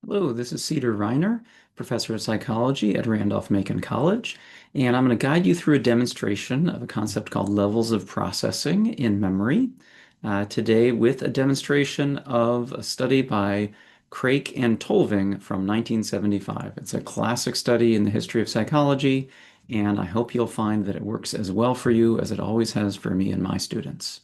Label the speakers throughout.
Speaker 1: Hello, this is Cedar Reiner, professor of psychology at Randolph-Macon College, and I'm going to guide you through a demonstration of a concept called levels of processing in memory. Today, with a demonstration of a study by Craik and Tulving from 1975. It's a classic study in the history of psychology, and I hope you'll find that it works as well for you as it always has for me and my students.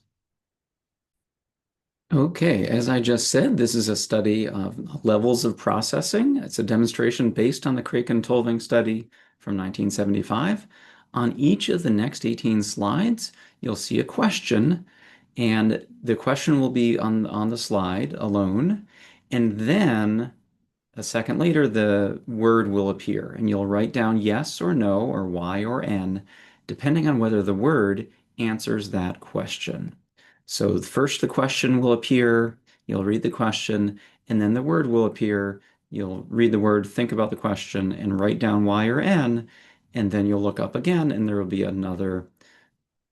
Speaker 1: Okay, as I just said, this is a study of levels of processing. It's a demonstration based on the Craik and Tulving study from 1975. On each of the next 18 slides, you'll see a question, and the question will be on the slide alone, and then a second later, the word will appear, and you'll write down yes or no or Y or N, depending on whether the word answers that question. So first the question will appear, you'll read the question, and then the word will appear. You'll read the word, think about the question, and write down Y or N, and then you'll look up again, and there will be another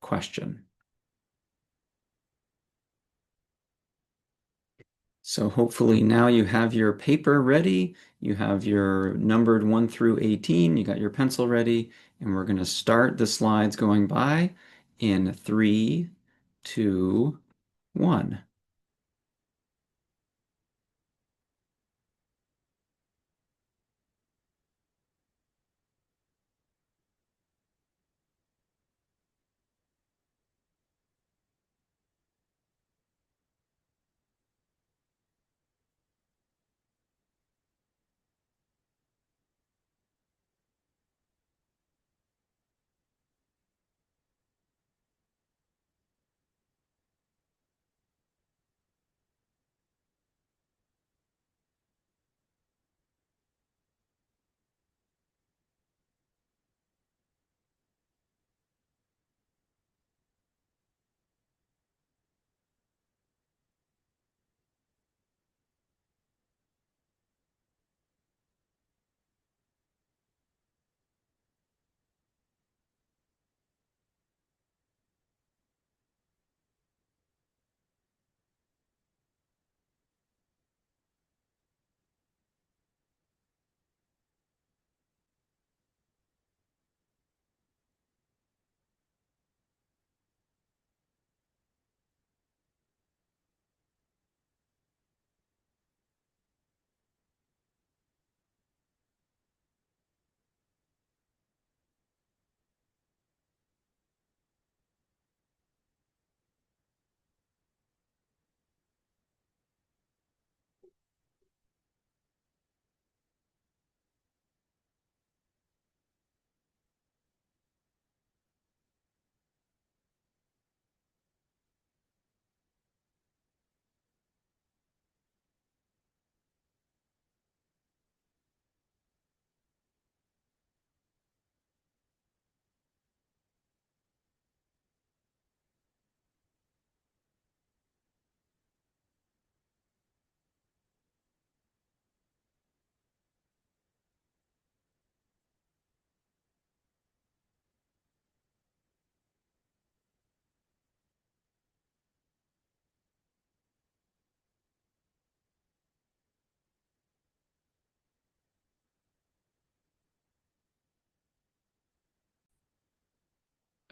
Speaker 1: question. So hopefully now you have your paper ready, you have your numbered 1 through 18, you got your pencil ready, and we're going to start the slides going by in 3, 2, 1.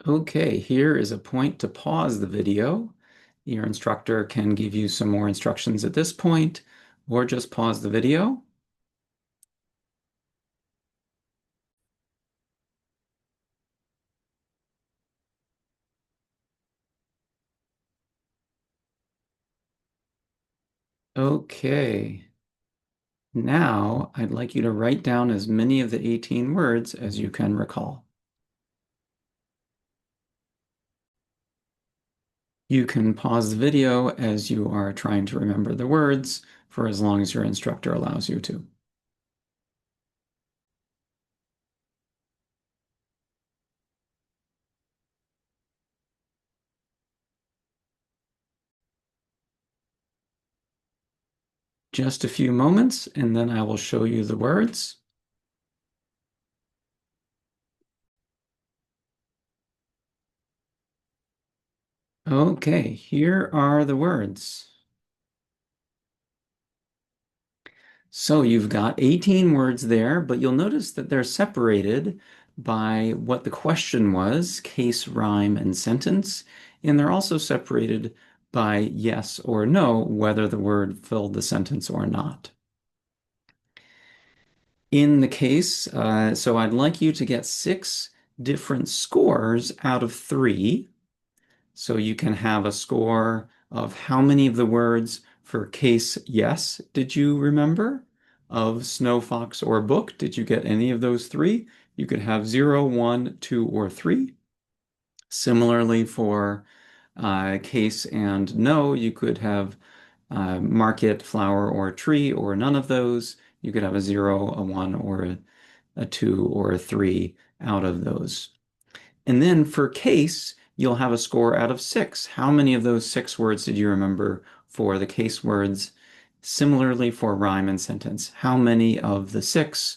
Speaker 1: Okay, here is a point to pause the video. Your instructor can give you some more instructions at this point, or just pause the video. Okay, now I'd like you to write down as many of the 18 words as you can recall. You can pause the video as you are trying to remember the words for as long as your instructor allows you to. Just a few moments, and then I will show you the words. Okay, here are the words. So you've got 18 words there, but you'll notice that they're separated by what the question was, case, rhyme, and sentence. And they're also separated by yes or no, whether the word filled the sentence or not. In the case, so I'd like you to get six different scores out of three. So you can have a score of how many of the words for case yes did you remember? Of snow, fox, or book, did you get any of those three? You could have 0, 1, 2, or 3. Similarly, for case and no, you could have market, flower, or tree, or none of those. You could have a 0, a 1, or a 2, or a 3 out of those. And then for case, you'll have a score out of six. How many of those six words did you remember for the case words? Similarly for rhyme and sentence, how many of the six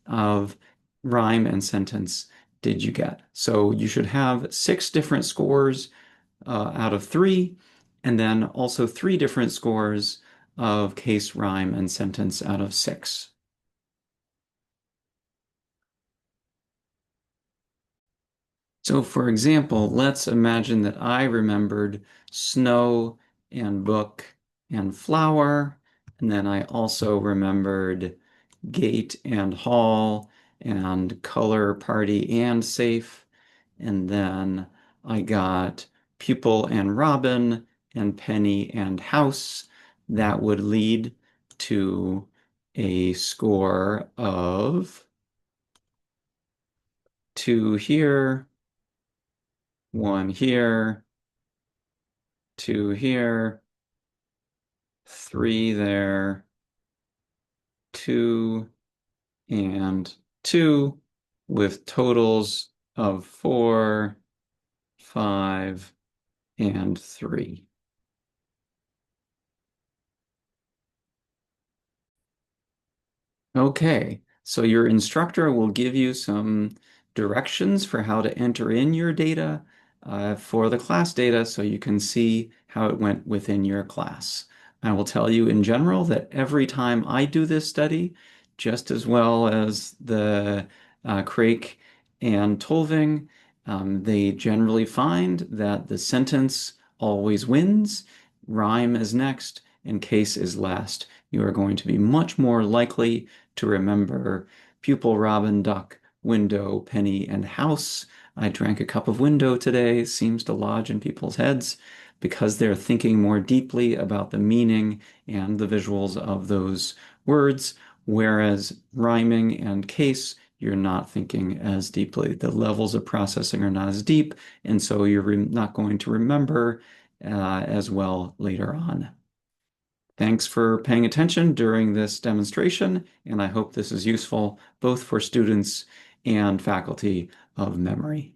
Speaker 1: of rhyme and sentence did you get? So you should have six different scores out of three, and then also three different scores of case, rhyme, and sentence out of six. So, for example, let's imagine that I remembered snow and book and flower, and then I also remembered gate and hall and color, party, and safe. And then I got pupil and robin and penny and house. That would lead to a score of two here, one here, two here, three there, two, and two, with totals of 4, 5, and 3. Okay, so your instructor will give you some directions for how to enter in your data for the class data so you can see how it went within your class. I will tell you in general that every time I do this study, just as well as the Craik and Tulving, they generally find that the sentence always wins, rhyme is next, and case is last. You are going to be much more likely to remember pupil, robin, duck, window, penny, and house. I drank a cup of window today seems to lodge in people's heads because they're thinking more deeply about the meaning and the visuals of those words, whereas rhyming and case, you're not thinking as deeply. The levels of processing are not as deep, and so you're not going to remember as well later on. Thanks for paying attention during this demonstration, and I hope this is useful both for students and faculty of memory.